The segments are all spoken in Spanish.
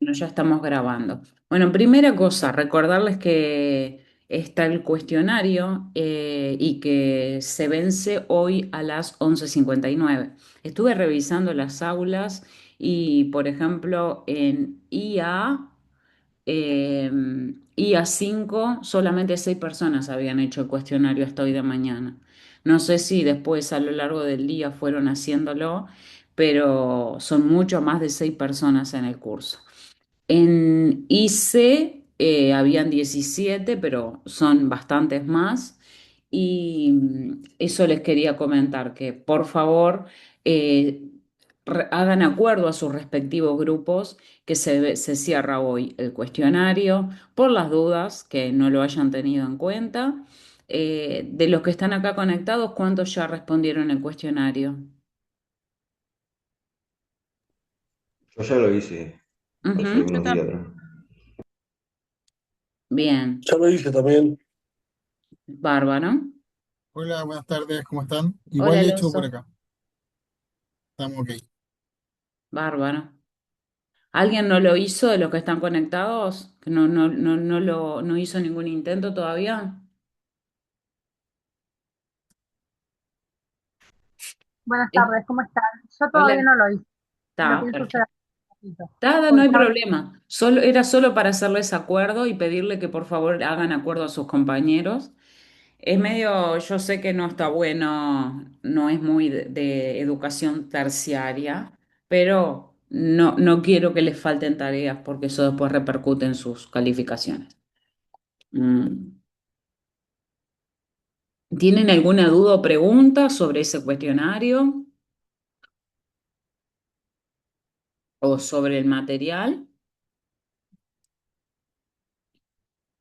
Bueno, ya estamos grabando. Bueno, primera cosa, recordarles que está el cuestionario y que se vence hoy a las 11:59. Estuve revisando las aulas y, por ejemplo, en eh, IA 5 solamente 6 personas habían hecho el cuestionario hasta hoy de mañana. No sé si después a lo largo del día fueron haciéndolo, pero son mucho más de 6 personas en el curso. En IC habían 17, pero son bastantes más. Y eso les quería comentar, que por favor eh, hagan acuerdo a sus respectivos grupos, que se cierra hoy el cuestionario, por las dudas que no lo hayan tenido en cuenta. De los que están acá conectados, ¿cuántos ya respondieron el cuestionario? Yo ya lo hice hace Ujú. unos días atrás. Bien, Ya lo hice también. bárbaro. Hola, buenas tardes, ¿cómo están? Hola, Igual he hecho por Alonso. acá. Estamos ok. Bárbaro. ¿Alguien no lo hizo de los que están conectados? ¿Que no hizo ningún intento todavía? Buenas Eh, tardes, ¿cómo están? Yo todavía Hola. no lo hice, lo Está, pienso hacer perfecto. hace un ratito, Nada, no porque hay estaba problema. Era solo para hacerles acuerdo y pedirle que por favor hagan acuerdo a sus compañeros. Es medio, yo sé que no está bueno, no es muy de educación terciaria, pero no quiero que les falten tareas porque eso después repercute en sus calificaciones. Mm. ¿Tienen alguna duda o pregunta sobre ese cuestionario o sobre el material?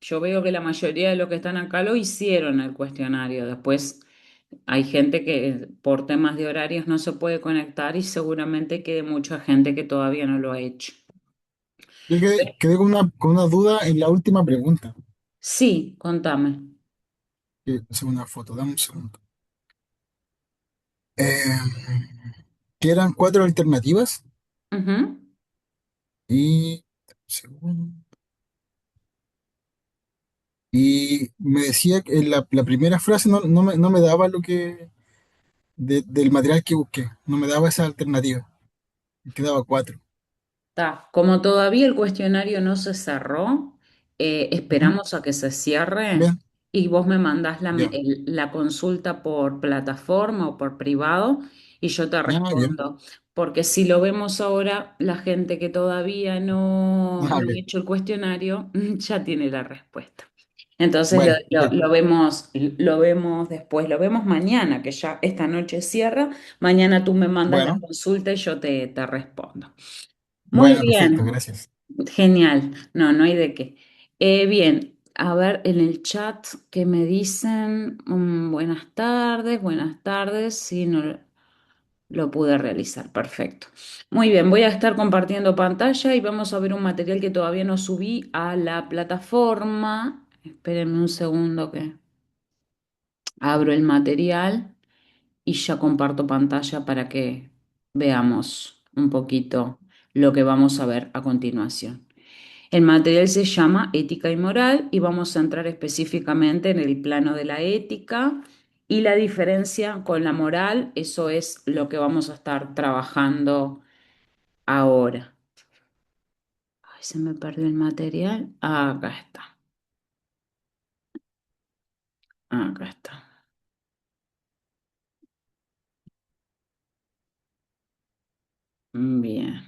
Yo veo que la mayoría de los que están acá lo hicieron el cuestionario. Después hay gente que por temas de horarios no se puede conectar y seguramente quede mucha gente que todavía no lo ha hecho. Yo quedé con una duda en la última pregunta. Sí, contame. Es una foto, dame un segundo. Que eran cuatro alternativas Ujú. y, segundo, y me decía que en la primera frase no me daba lo que del material que busqué. No me daba esa alternativa. Me quedaba cuatro. Está. Como todavía el cuestionario no se cerró, Ujú. esperamos a que se cierre Bien, y vos me mandás ya. la consulta por plataforma o por privado y yo te Ah, bien. respondo. Porque si lo vemos ahora, la gente que todavía Ah, no ok. ha hecho el cuestionario ya tiene la respuesta. Entonces Bueno, perfecto. lo vemos después, lo vemos mañana, que ya esta noche cierra. Mañana tú me mandas la Bueno, consulta y yo te respondo. Muy bueno, perfecto, bien, gracias. genial. No hay de qué. Bien, a ver en el chat que me dicen, buenas tardes, buenas tardes. Sí, no lo pude realizar, perfecto. Muy bien, voy a estar compartiendo pantalla y vamos a ver un material que todavía no subí a la plataforma. Espérenme un segundo que abro el material y ya comparto pantalla para que veamos un poquito lo que vamos a ver a continuación. El material se llama Ética y Moral y vamos a entrar específicamente en el plano de la ética y la diferencia con la moral. Eso es lo que vamos a estar trabajando ahora. Ay, se me perdió el material. Acá está. Acá está. Bien,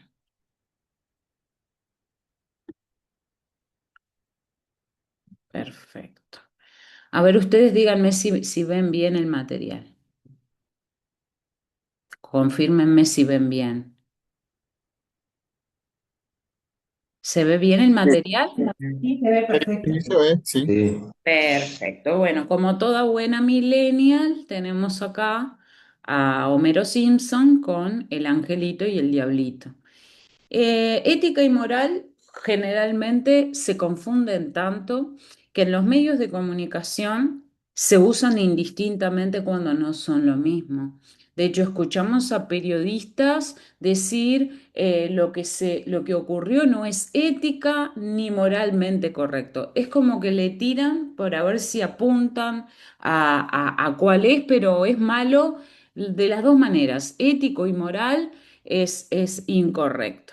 perfecto. A ver, ustedes díganme si ven bien el material. Confírmenme si ven bien. ¿Se ve bien el Sí, material? Sí, se ve perfecto. sí, se ve, sí. Sí, Perfecto. Bueno, como toda buena millennial, tenemos acá a Homero Simpson con el angelito y el diablito. Ética y moral generalmente se confunden tanto que en los medios de comunicación se usan indistintamente cuando no son lo mismo. De hecho, escuchamos a periodistas decir lo que ocurrió no es ética ni moralmente correcto. Es como que le tiran por a ver si apuntan a cuál es, pero es malo de las dos maneras, ético y moral es incorrecto.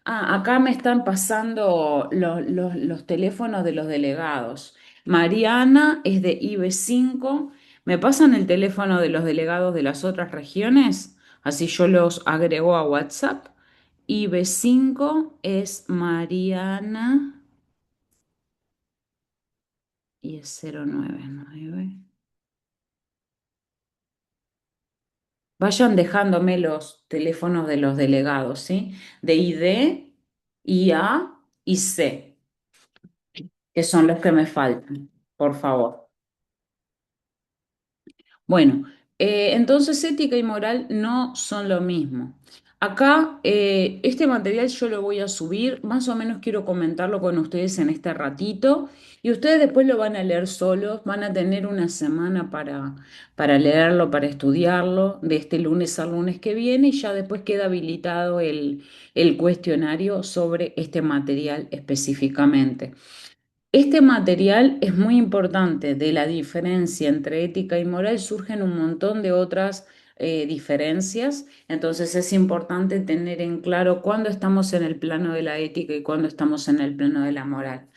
Ah, acá me están pasando los teléfonos de los delegados. Mariana es de IB5. ¿Me pasan el teléfono de los delegados de las otras regiones? Así yo los agrego a WhatsApp. IB5 es Mariana y es 099. Vayan dejándome los teléfonos de los delegados, ¿sí? De ID, IA y C, que son los que me faltan, por favor. Bueno, entonces ética y moral no son lo mismo. Acá, este material yo lo voy a subir, más o menos quiero comentarlo con ustedes en este ratito y ustedes después lo van a leer solos, van a tener una semana para leerlo, para estudiarlo, de este lunes al lunes que viene y ya después queda habilitado el cuestionario sobre este material específicamente. Este material es muy importante. De la diferencia entre ética y moral surgen un montón de otras diferencias. Entonces es importante tener en claro cuándo estamos en el plano de la ética y cuándo estamos en el plano de la moral.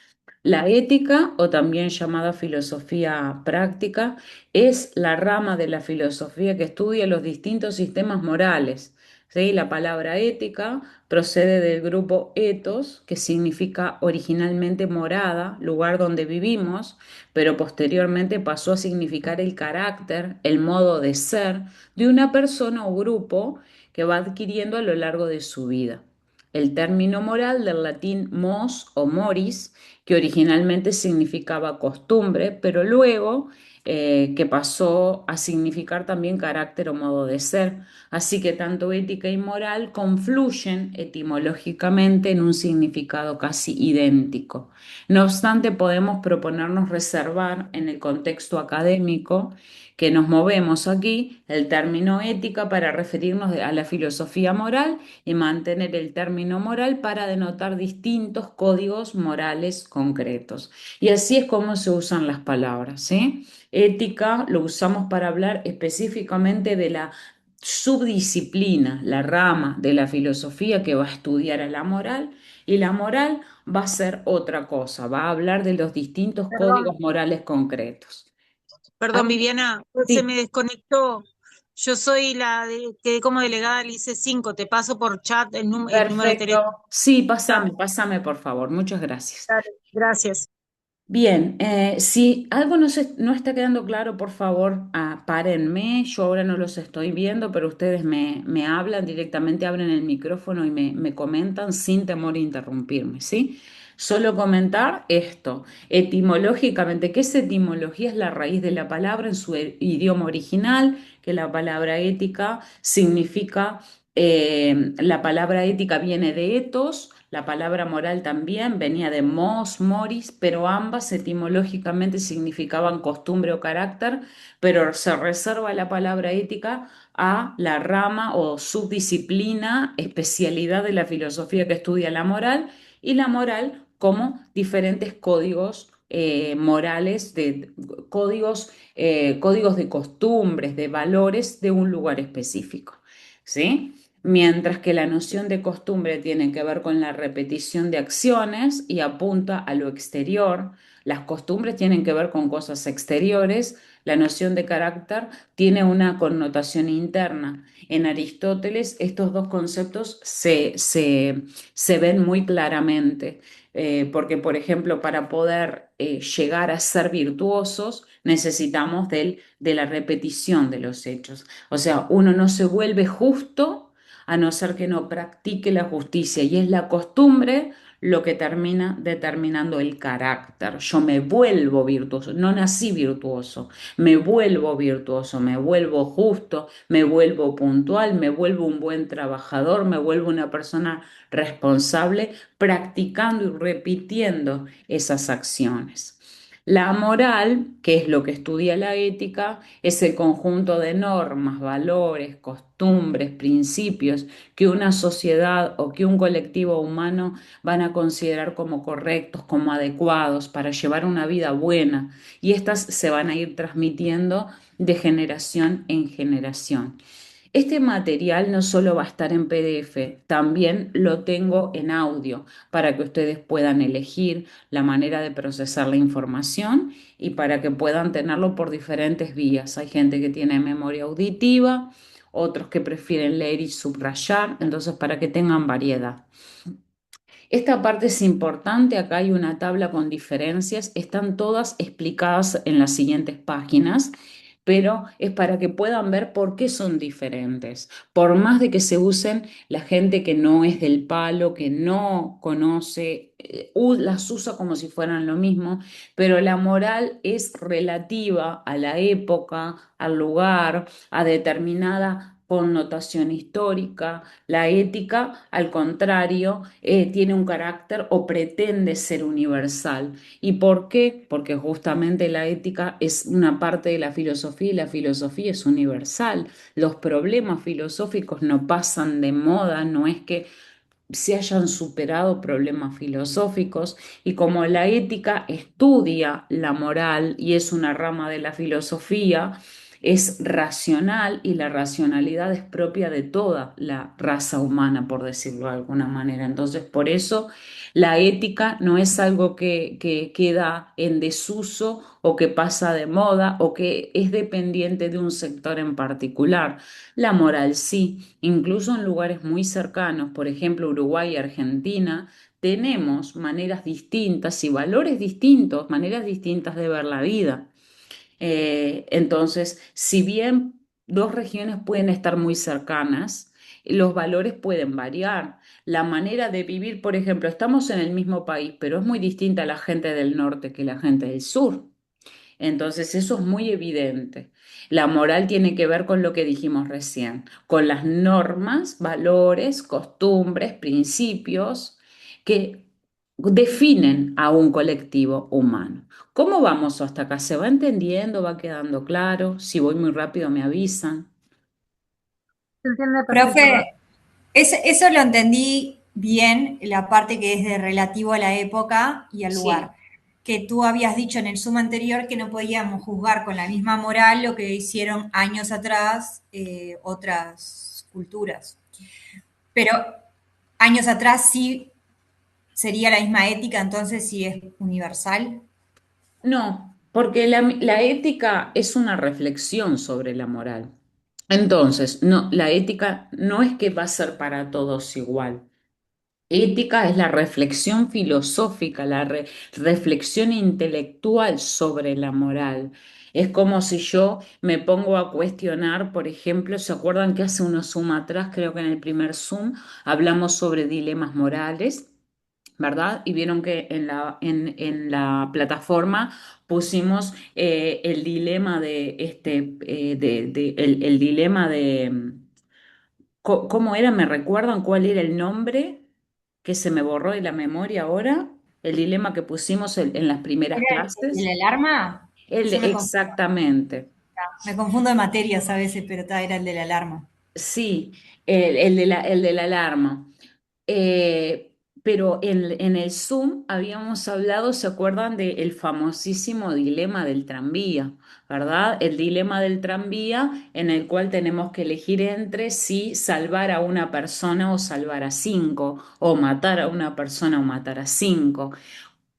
La ética, o también llamada filosofía práctica, es la rama de la filosofía que estudia los distintos sistemas morales. ¿Sí? La palabra ética procede del grupo ethos, que significa originalmente morada, lugar donde vivimos, pero posteriormente pasó a significar el carácter, el modo de ser de una persona o grupo que va adquiriendo a lo largo de su vida. El término moral del latín mos o moris, que originalmente significaba costumbre, pero luego que pasó a significar también carácter o modo de ser. Así que tanto ética y moral confluyen etimológicamente en un significado casi idéntico. No obstante, podemos proponernos reservar en el contexto académico que nos movemos aquí el término ética para referirnos a la filosofía moral y mantener el término moral para denotar distintos códigos morales concretos. Y así es como se usan las palabras, ¿sí? Ética lo usamos para hablar específicamente de la subdisciplina, la rama de la filosofía que va a estudiar a la moral, y la moral va a ser otra cosa, va a hablar de los distintos Perdón, códigos morales concretos. Ah, Perdón, Viviana, pues se sí, me desconectó. Yo soy quedé como delegada del IC5. Te paso por chat el número de teléfono. perfecto. Sí, pásame, por favor. Muchas gracias. Dale, gracias. Bien, si algo no está quedando claro, por favor, párenme. Yo ahora no los estoy viendo, pero ustedes me hablan directamente, abren el micrófono y me comentan sin temor a interrumpirme, ¿sí? Solo comentar esto. Etimológicamente, ¿qué es etimología? Es la raíz de la palabra en su idioma original, que la palabra ética significa, la palabra ética viene de ethos. La palabra moral también venía de mos, moris, pero ambas etimológicamente significaban costumbre o carácter, pero se reserva la palabra ética a la rama o subdisciplina, especialidad de la filosofía que estudia la moral, y la moral como diferentes códigos morales, códigos de costumbres, de valores de un lugar específico. ¿Sí? Mientras que la noción de costumbre tiene que ver con la repetición de acciones y apunta a lo exterior. Las costumbres tienen que ver con cosas exteriores. La noción de carácter tiene una connotación interna. En Aristóteles estos dos conceptos se ven muy claramente, porque, por ejemplo, para poder llegar a ser virtuosos necesitamos de la repetición de los hechos. O sea, uno no se vuelve justo a no ser que no practique la justicia y es la costumbre lo que termina determinando el carácter. Yo me vuelvo virtuoso, no nací virtuoso, me vuelvo justo, me vuelvo puntual, me vuelvo un buen trabajador, me vuelvo una persona responsable, practicando y repitiendo esas acciones. La moral, que es lo que estudia la ética, es el conjunto de normas, valores, costumbres, principios que una sociedad o que un colectivo humano van a considerar como correctos, como adecuados para llevar una vida buena. Y estas se van a ir transmitiendo de generación en generación. Este material no solo va a estar en PDF, también lo tengo en audio para que ustedes puedan elegir la manera de procesar la información y para que puedan tenerlo por diferentes vías. Hay gente que tiene memoria auditiva, otros que prefieren leer y subrayar, entonces para que tengan variedad. Esta parte es importante, acá hay una tabla con diferencias, están todas explicadas en las siguientes páginas, pero es para que puedan ver por qué son diferentes. Por más de que se usen, la gente que no es del palo, que no conoce, las usa como si fueran lo mismo, pero la moral es relativa a la época, al lugar, a determinada connotación histórica. La ética, al contrario, tiene un carácter o pretende ser universal. ¿Y por qué? Porque justamente la ética es una parte de la filosofía y la filosofía es universal. Los problemas filosóficos no pasan de moda, no es que se hayan superado problemas filosóficos y como la ética estudia la moral y es una rama de la filosofía, es racional y la racionalidad es propia de toda la raza humana, por decirlo de alguna manera. Entonces, por eso la ética no es algo que queda en desuso o que pasa de moda o que es dependiente de un sector en particular. La moral sí, incluso en lugares muy cercanos, por ejemplo Uruguay y Argentina, tenemos maneras distintas y valores distintos, maneras distintas de ver la vida. Entonces, si bien dos regiones pueden estar muy cercanas, los valores pueden variar. La manera de vivir, por ejemplo, estamos en el mismo país, pero es muy distinta la gente del norte que la gente del sur. Entonces, eso es muy evidente. La moral tiene que ver con lo que dijimos recién, con las normas, valores, costumbres, principios que definen a un colectivo humano. ¿Cómo vamos hasta acá? ¿Se va entendiendo? ¿Va quedando claro? Si voy muy rápido, me avisan. Se entiende perfecto. Profe, eso lo entendí bien, la parte que es de relativo a la época y al Sí. lugar. Que tú habías dicho en el Zoom anterior que no podíamos juzgar con la misma moral lo que hicieron años atrás otras culturas. Pero años atrás sí sería la misma ética, entonces sí es universal. No, porque la ética es una reflexión sobre la moral. Entonces, no, la ética no es que va a ser para todos igual. Ética es la reflexión filosófica, reflexión intelectual sobre la moral. Es como si yo me pongo a cuestionar, por ejemplo, ¿se acuerdan que hace unos Zoom atrás, creo que en el primer Zoom, hablamos sobre dilemas morales? ¿Verdad? Y vieron que en la plataforma pusimos el dilema de el dilema de ¿cómo era? ¿Me recuerdan cuál era el nombre que se me borró de la memoria ahora? El dilema que pusimos en las primeras ¿Era el de clases. la alarma? Yo Exactamente. me confundo de materias a veces, pero era el de la alarma. Sí, el de la alarma. Eh, pero en el Zoom habíamos hablado, ¿se acuerdan del famosísimo dilema del tranvía, ¿verdad? El dilema del tranvía en el cual tenemos que elegir entre si salvar a una persona o salvar a cinco, o matar a una persona o matar a cinco.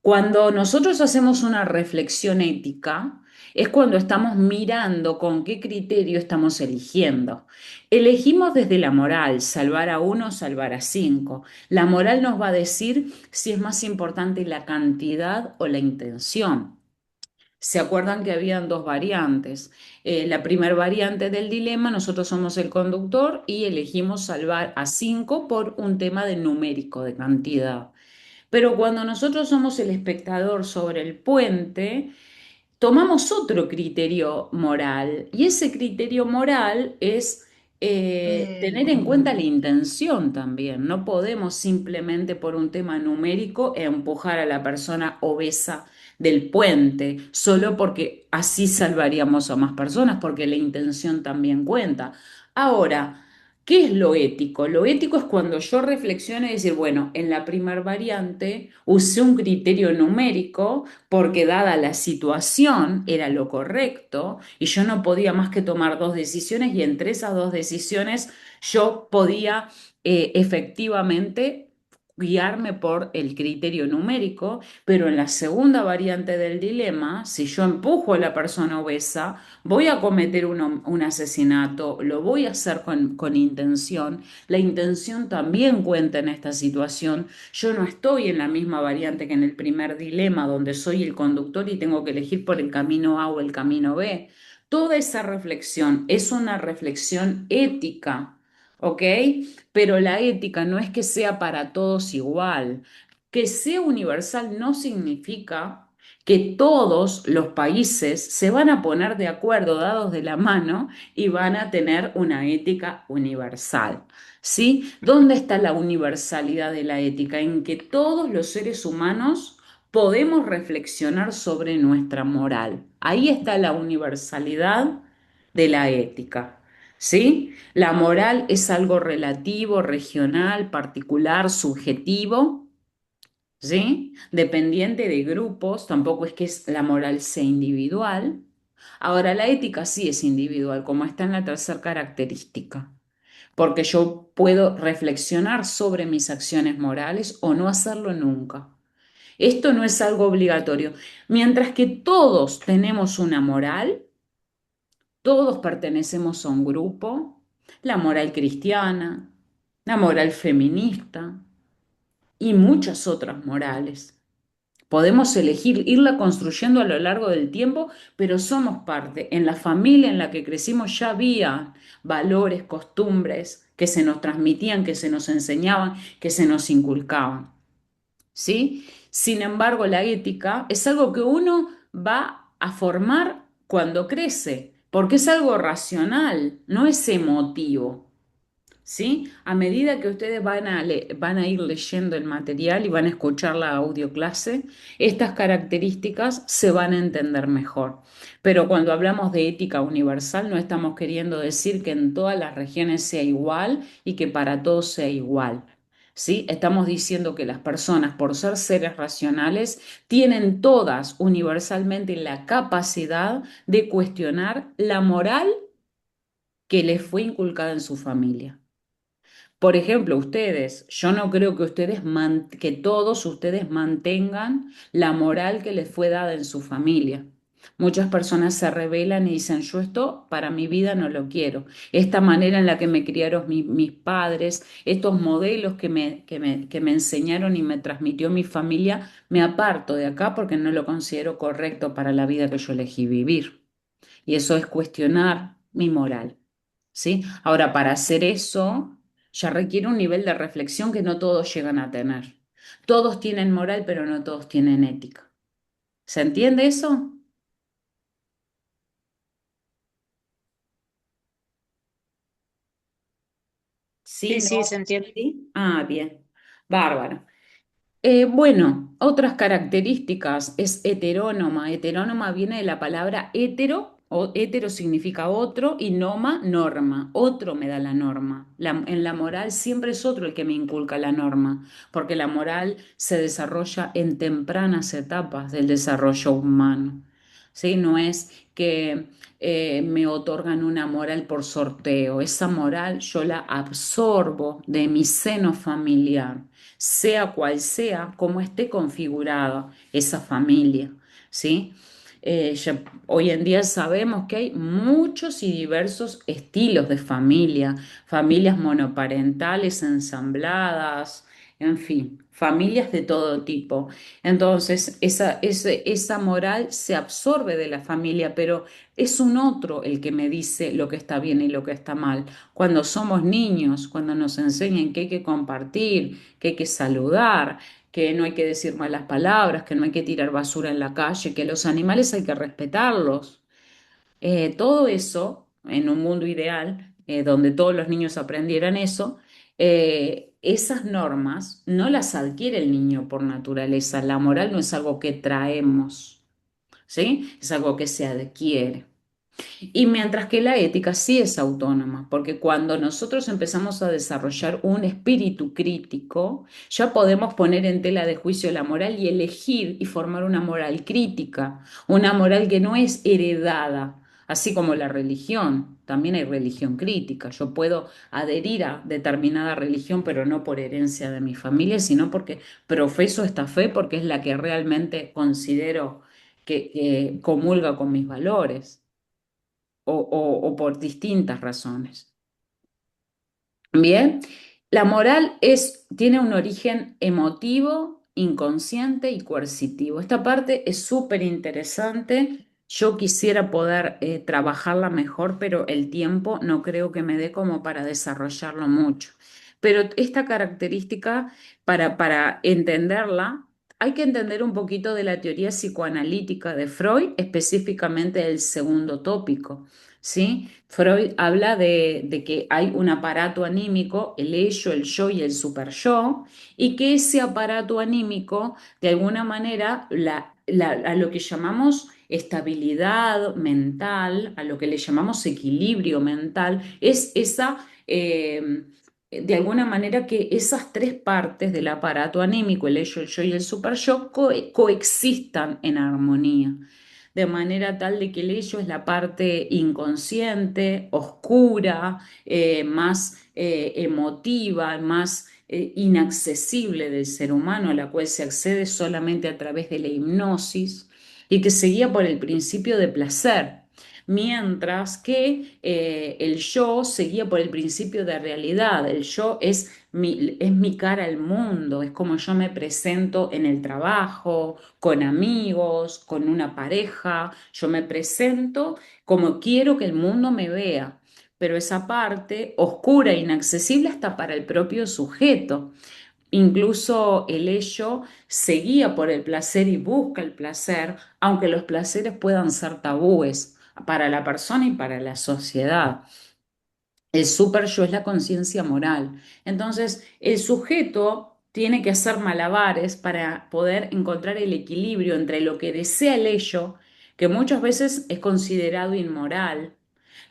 Cuando nosotros hacemos una reflexión ética, es cuando estamos mirando con qué criterio estamos eligiendo. Elegimos desde la moral, salvar a uno, salvar a cinco. La moral nos va a decir si es más importante la cantidad o la intención. ¿Se acuerdan que habían dos variantes? La primera variante del dilema, nosotros somos el conductor y elegimos salvar a cinco por un tema de numérico, de cantidad. Pero cuando nosotros somos el espectador sobre el puente, tomamos otro criterio moral y ese criterio moral es tener en cuenta la intención también. No podemos simplemente por un tema numérico empujar a la persona obesa del puente, solo porque así salvaríamos a más personas, porque la intención también cuenta. Ahora, ¿qué es lo ético? Lo ético es cuando yo reflexiono y decir, bueno, en la primer variante usé un criterio numérico porque dada la situación era lo correcto y yo no podía más que tomar dos decisiones y entre esas dos decisiones yo podía efectivamente guiarme por el criterio numérico, pero en la segunda variante del dilema, si yo empujo a la persona obesa, voy a cometer un asesinato, lo voy a hacer con intención. La intención también cuenta en esta situación. Yo no estoy en la misma variante que en el primer dilema, donde soy el conductor y tengo que elegir por el camino A o el camino B. Toda esa reflexión es una reflexión ética, ¿ok? Pero la ética no es que sea para todos igual. Que sea universal no significa que todos los países se van a poner de acuerdo, dados de la mano, y van a tener una ética universal. ¿Sí? ¿Dónde está la universalidad de la ética? En que todos los seres humanos podemos reflexionar sobre nuestra moral. Ahí está la universalidad de la ética. ¿Sí? La moral es algo relativo, regional, particular, subjetivo, ¿sí? Dependiente de grupos, tampoco es que la moral sea individual. Ahora, la ética sí es individual, como está en la tercera característica, porque yo puedo reflexionar sobre mis acciones morales o no hacerlo nunca. Esto no es algo obligatorio. Mientras que todos tenemos una moral, todos pertenecemos a un grupo, la moral cristiana, la moral feminista y muchas otras morales. Podemos elegir irla construyendo a lo largo del tiempo, pero somos parte. En la familia en la que crecimos ya había valores, costumbres que se nos transmitían, que se nos enseñaban, que se nos inculcaban. ¿Sí? Sin embargo, la ética es algo que uno va a formar cuando crece, porque es algo racional, no es emotivo. ¿Sí? A medida que ustedes van a ir leyendo el material y van a escuchar la audioclase, estas características se van a entender mejor. Pero cuando hablamos de ética universal, no estamos queriendo decir que en todas las regiones sea igual y que para todos sea igual. ¿Sí? Estamos diciendo que las personas, por ser seres racionales, tienen todas universalmente la capacidad de cuestionar la moral que les fue inculcada en su familia. Por ejemplo, ustedes, yo no creo que que todos ustedes mantengan la moral que les fue dada en su familia. Muchas personas se rebelan y dicen, yo esto para mi vida no lo quiero. Esta manera en la que me criaron mis padres, estos modelos que me enseñaron y me transmitió mi familia, me aparto de acá porque no lo considero correcto para la vida que yo elegí vivir. Y eso es cuestionar mi moral. ¿Sí? Ahora, para hacer eso, ya requiere un nivel de reflexión que no todos llegan a tener. Todos tienen moral, pero no todos tienen ética. ¿Se entiende eso? Sí, Sí, no, sí, se entiende. sí. Ah, bien. Bárbaro. Bueno, otras características es heterónoma. Heterónoma viene de la palabra hetero, o hetero significa otro, y noma, norma. Otro me da la norma. En la moral siempre es otro el que me inculca la norma, porque la moral se desarrolla en tempranas etapas del desarrollo humano. ¿Sí? No es que me otorgan una moral por sorteo. Esa moral yo la absorbo de mi seno familiar, sea cual sea, cómo esté configurada esa familia, ¿sí? Hoy en día sabemos que hay muchos y diversos estilos de familia, familias monoparentales ensambladas, en fin, familias de todo tipo. Entonces, esa moral se absorbe de la familia, pero es un otro el que me dice lo que está bien y lo que está mal. Cuando somos niños, cuando nos enseñan que hay que compartir, que hay que saludar, que no hay que decir malas palabras, que no hay que tirar basura en la calle, que los animales hay que respetarlos. Todo eso, en un mundo ideal, donde todos los niños aprendieran eso, esas normas no las adquiere el niño por naturaleza. La moral no es algo que traemos, ¿sí? Es algo que se adquiere. Y mientras que la ética sí es autónoma, porque cuando nosotros empezamos a desarrollar un espíritu crítico, ya podemos poner en tela de juicio la moral y elegir y formar una moral crítica, una moral que no es heredada, así como la religión. También hay religión crítica. Yo puedo adherir a determinada religión, pero no por herencia de mi familia, sino porque profeso esta fe, porque es la que realmente considero que comulga con mis valores o por distintas razones. Bien, la moral tiene un origen emotivo, inconsciente y coercitivo. Esta parte es súper interesante. Yo quisiera poder trabajarla mejor, pero el tiempo no creo que me dé como para desarrollarlo mucho. Pero esta característica, para entenderla, hay que entender un poquito de la teoría psicoanalítica de Freud, específicamente del segundo tópico. ¿Sí? Freud habla de que hay un aparato anímico, el ello, el yo y el superyo, y que ese aparato anímico, de alguna manera, a lo que llamamos estabilidad mental, a lo que le llamamos equilibrio mental, es de alguna manera que esas tres partes del aparato anímico, el ello, el yo y el superyo, coexistan en armonía de manera tal de que el ello es la parte inconsciente, oscura, más emotiva, más inaccesible del ser humano, a la cual se accede solamente a través de la hipnosis y que se guía por el principio de placer. Mientras que el yo se guía por el principio de realidad. El yo es mi cara al mundo, es como yo me presento en el trabajo, con amigos, con una pareja. Yo me presento como quiero que el mundo me vea, pero esa parte oscura e inaccesible está para el propio sujeto. Incluso el ello se guía por el placer y busca el placer, aunque los placeres puedan ser tabúes para la persona y para la sociedad. El super yo es la conciencia moral. Entonces, el sujeto tiene que hacer malabares para poder encontrar el equilibrio entre lo que desea el ello, que muchas veces es considerado inmoral,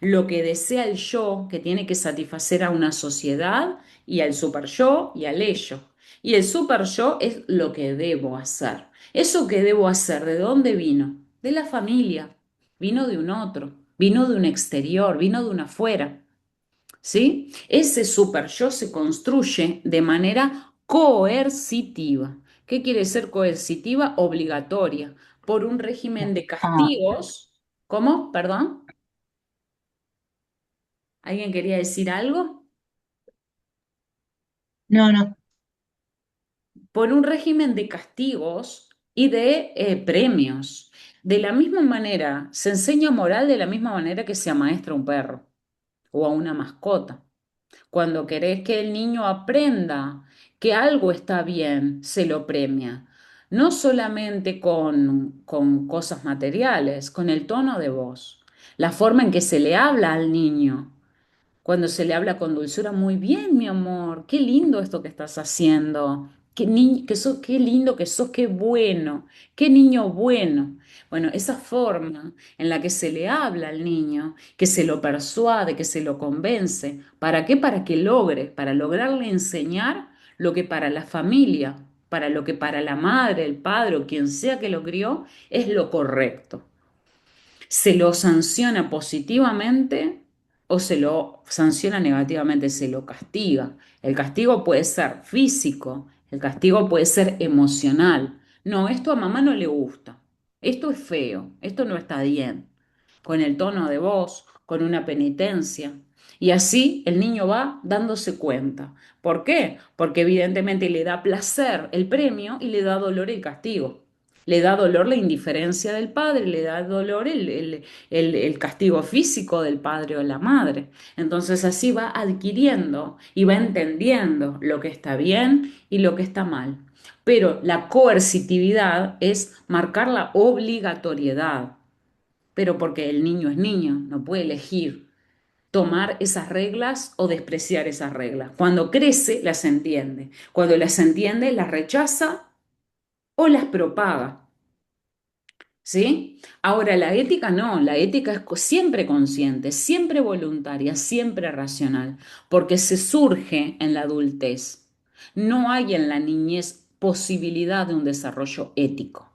lo que desea el yo, que tiene que satisfacer a una sociedad, y al super yo y al ello. Y el super yo es lo que debo hacer. ¿Eso que debo hacer, de dónde vino? De la familia, vino de un otro, vino de un exterior, vino de un afuera. ¿Sí? Ese super yo se construye de manera coercitiva. ¿Qué quiere ser coercitiva? Obligatoria, por un régimen de castigos. ¿Cómo? ¿Perdón? ¿Alguien quería decir algo? No, no. Por un régimen de castigos y de premios. De la misma manera, se enseña moral de la misma manera que se amaestra un perro o a una mascota. Cuando querés que el niño aprenda que algo está bien, se lo premia. No solamente con cosas materiales, con el tono de voz, la forma en que se le habla al niño. Cuando se le habla con dulzura, muy bien, mi amor, qué lindo esto que estás haciendo. Qué lindo que sos, qué bueno, qué niño bueno. Bueno, esa forma en la que se le habla al niño, que se lo persuade, que se lo convence. ¿Para qué? Para que logre, para lograrle enseñar lo que para la familia, para lo que para la madre, el padre o quien sea que lo crió, es lo correcto. Se lo sanciona positivamente o se lo sanciona negativamente, se lo castiga. El castigo puede ser físico, el castigo puede ser emocional. No, esto a mamá no le gusta, esto es feo, esto no está bien, con el tono de voz, con una penitencia. Y así el niño va dándose cuenta. ¿Por qué? Porque evidentemente le da placer el premio y le da dolor el castigo. Le da dolor la indiferencia del padre, le da dolor el castigo físico del padre o la madre. Entonces así va adquiriendo y va entendiendo lo que está bien y lo que está mal. Pero la coercitividad es marcar la obligatoriedad, pero porque el niño es niño, no puede elegir. tomar esas reglas o despreciar esas reglas. Cuando crece, las entiende. Cuando las entiende, las rechaza o las propaga. ¿Sí? Ahora, la ética no, la ética es siempre consciente, siempre voluntaria, siempre racional, porque se surge en la adultez. No hay en la niñez posibilidad de un desarrollo ético.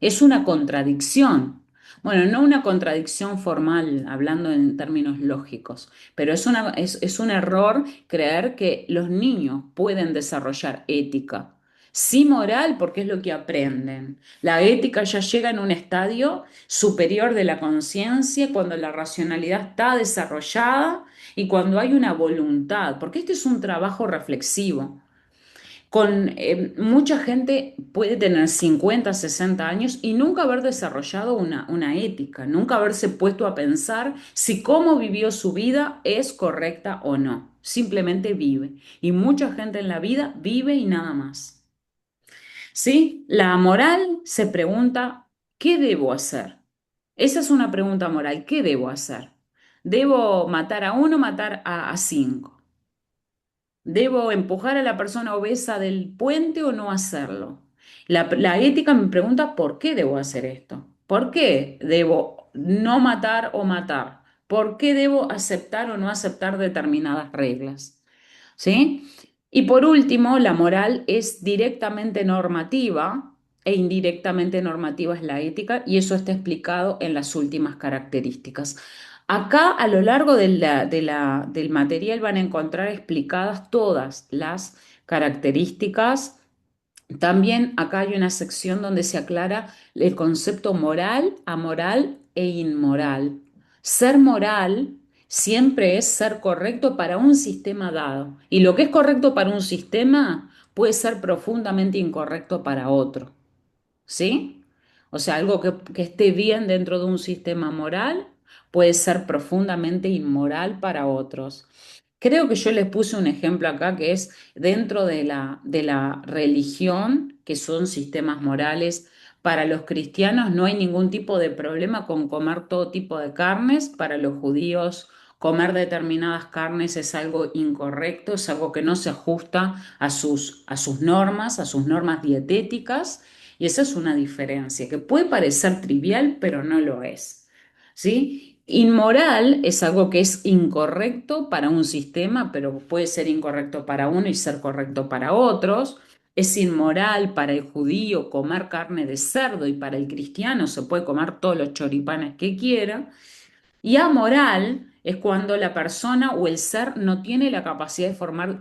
Es una contradicción. Bueno, no una contradicción formal, hablando en términos lógicos, pero es un error creer que los niños pueden desarrollar ética. Sí moral, porque es lo que aprenden. La ética ya llega en un estadio superior de la conciencia, cuando la racionalidad está desarrollada y cuando hay una voluntad, porque este es un trabajo reflexivo. Mucha gente puede tener 50, 60 años y nunca haber desarrollado una ética, nunca haberse puesto a pensar si cómo vivió su vida es correcta o no. Simplemente vive. Y mucha gente en la vida vive y nada más. ¿Sí? La moral se pregunta, ¿qué debo hacer? Esa es una pregunta moral, ¿qué debo hacer? ¿Debo matar a uno, matar a cinco? ¿Debo empujar a la persona obesa del puente o no hacerlo? La ética me pregunta por qué debo hacer esto. ¿Por qué debo no matar o matar? ¿Por qué debo aceptar o no aceptar determinadas reglas? ¿Sí? Y por último, la moral es directamente normativa e indirectamente normativa es la ética y eso está explicado en las últimas características. Acá a lo largo del material van a encontrar explicadas todas las características. También acá hay una sección donde se aclara el concepto moral, amoral e inmoral. Ser moral siempre es ser correcto para un sistema dado. Y lo que es correcto para un sistema puede ser profundamente incorrecto para otro. ¿Sí? O sea, algo que esté bien dentro de un sistema moral puede ser profundamente inmoral para otros. Creo que yo les puse un ejemplo acá que es dentro de la religión, que son sistemas morales. Para los cristianos no hay ningún tipo de problema con comer todo tipo de carnes. Para los judíos comer determinadas carnes es algo incorrecto, es algo que no se ajusta a sus normas dietéticas. Y esa es una diferencia que puede parecer trivial, pero no lo es. ¿Sí? Inmoral es algo que es incorrecto para un sistema, pero puede ser incorrecto para uno y ser correcto para otros. Es inmoral para el judío comer carne de cerdo y para el cristiano se puede comer todos los choripanes que quiera. Y amoral es cuando la persona o el ser no tiene la capacidad de formar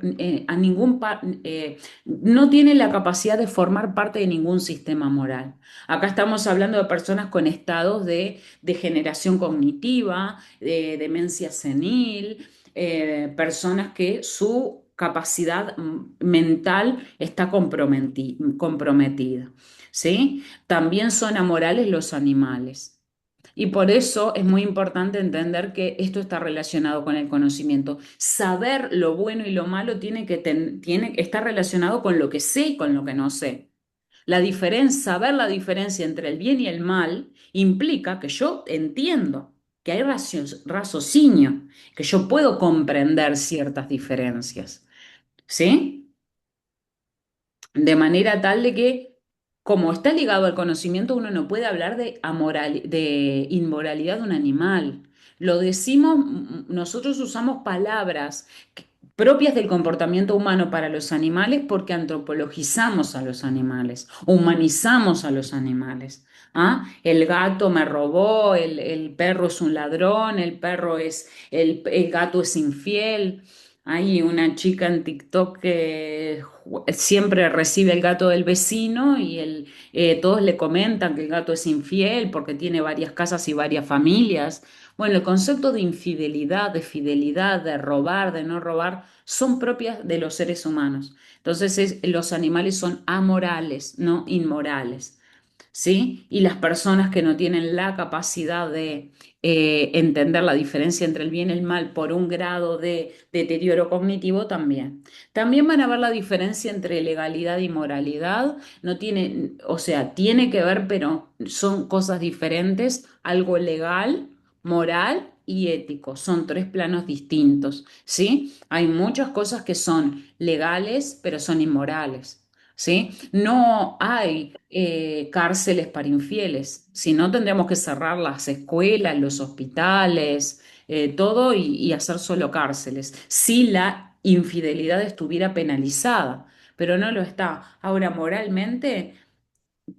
no tiene la capacidad de formar parte de ningún sistema moral. Acá estamos hablando de personas con estados de degeneración cognitiva, de demencia senil, personas que su capacidad mental está comprometida, ¿sí? También son amorales los animales. Y por eso es muy importante entender que esto está relacionado con el conocimiento. Saber lo bueno y lo malo está relacionado con lo que sé y con lo que no sé. Saber la diferencia entre el bien y el mal implica que yo entiendo, que hay raciocinio, que yo puedo comprender ciertas diferencias. ¿Sí? De manera tal de que, como está ligado al conocimiento, uno no puede hablar de inmoralidad de un animal. Lo decimos, nosotros usamos palabras propias del comportamiento humano para los animales porque antropologizamos a los animales, humanizamos a los animales. ¿Ah? El gato me robó, el perro es un ladrón, el gato es infiel. Hay una chica en TikTok que siempre recibe el gato del vecino y todos le comentan que el gato es infiel porque tiene varias casas y varias familias. Bueno, el concepto de infidelidad, de fidelidad, de robar, de no robar, son propias de los seres humanos. Entonces, los animales son amorales, no inmorales. ¿Sí? Y las personas que no tienen la capacidad de entender la diferencia entre el bien y el mal por un grado de deterioro cognitivo también. También van a ver la diferencia entre legalidad y moralidad. No tiene, o sea, tiene que ver, pero son cosas diferentes. Algo legal, moral y ético. Son tres planos distintos, ¿sí? Hay muchas cosas que son legales, pero son inmorales, ¿sí? No hay cárceles para infieles, si no tendríamos que cerrar las escuelas, los hospitales, todo y hacer solo cárceles. Si la infidelidad estuviera penalizada, pero no lo está. Ahora, moralmente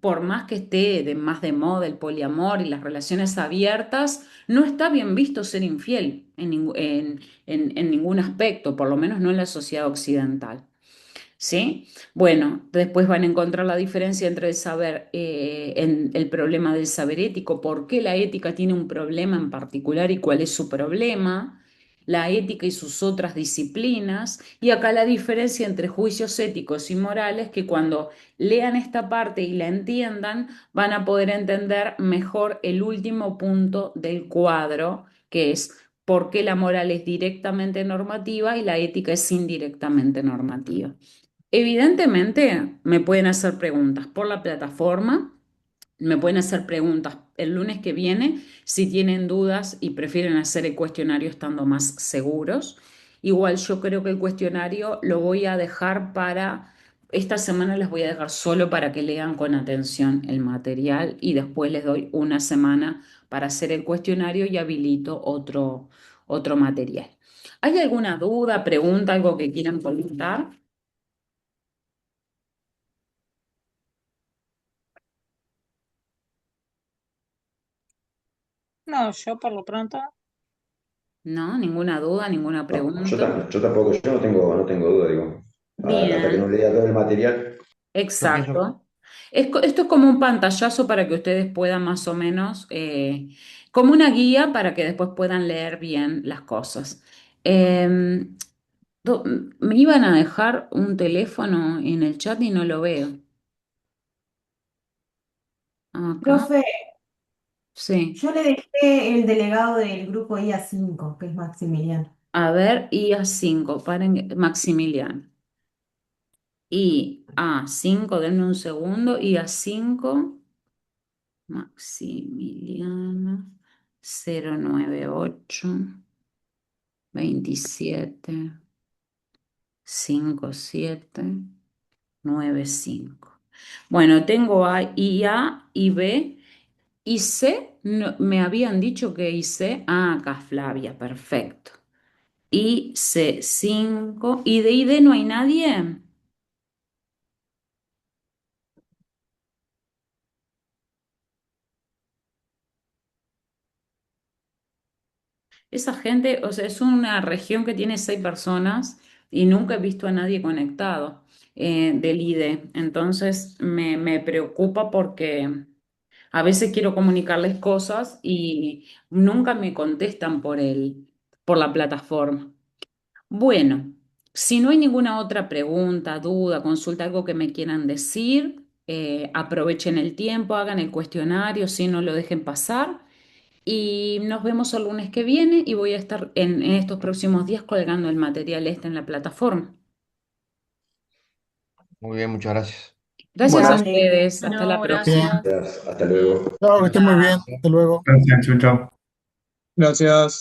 por más que esté más de moda el poliamor y las relaciones abiertas, no está bien visto ser infiel en ningún aspecto, por lo menos no en la sociedad occidental. ¿Sí? Bueno, después van a encontrar la diferencia entre el saber, el problema del saber ético, por qué la ética tiene un problema en particular y cuál es su problema, la ética y sus otras disciplinas, y acá la diferencia entre juicios éticos y morales, que cuando lean esta parte y la entiendan, van a poder entender mejor el último punto del cuadro, que es por qué la moral es directamente normativa y la ética es indirectamente normativa. Evidentemente, me pueden hacer preguntas por la plataforma, me pueden hacer preguntas el lunes que viene si tienen dudas y prefieren hacer el cuestionario estando más seguros. Igual yo creo que el cuestionario lo voy a dejar esta semana les voy a dejar solo para que lean con atención el material y después les doy una semana para hacer el cuestionario y habilito otro material. ¿Hay alguna duda, pregunta, algo que quieran comentar? No, yo por lo pronto. No, ninguna duda, ninguna No, yo, pregunta. yo tampoco, yo no tengo duda, digo. Hasta que no Bien, lea todo el material, yo pienso. exacto. Esto es como un pantallazo para que ustedes puedan más o menos, como una guía para que después puedan leer bien las cosas. Eh, do- Me iban a dejar un teléfono en el chat y no lo veo. Acá, Profe, sí. yo le dejé el delegado del grupo IA5, que es Maximiliano. A ver, IA5, paren, Maximiliano. IA5, denme un segundo. IA5. Maximiliano 098 27 57 95. Bueno, tengo A y A y B y C. Me habían dicho que y C. Ah, acá Flavia, perfecto. Y C5. ¿Y de ID no hay nadie? Esa gente, o sea, es una región que tiene 6 personas y nunca he visto a nadie conectado del IDE. Entonces me preocupa porque a veces quiero comunicarles cosas y nunca me contestan por la plataforma. Bueno, si no hay ninguna otra pregunta, duda, consulta, algo que me quieran decir, aprovechen el tiempo, hagan el cuestionario, si no lo dejen pasar. Y nos vemos el lunes que viene y voy a estar en estos próximos días colgando el material este en la plataforma. Muy bien, muchas gracias. Gracias a Dale. ustedes. Hasta la No, próxima. Bien, gracias. Gracias, hasta luego. chao, que estén muy bien. Chao. Hasta luego. Gracias, chau, chau. Gracias.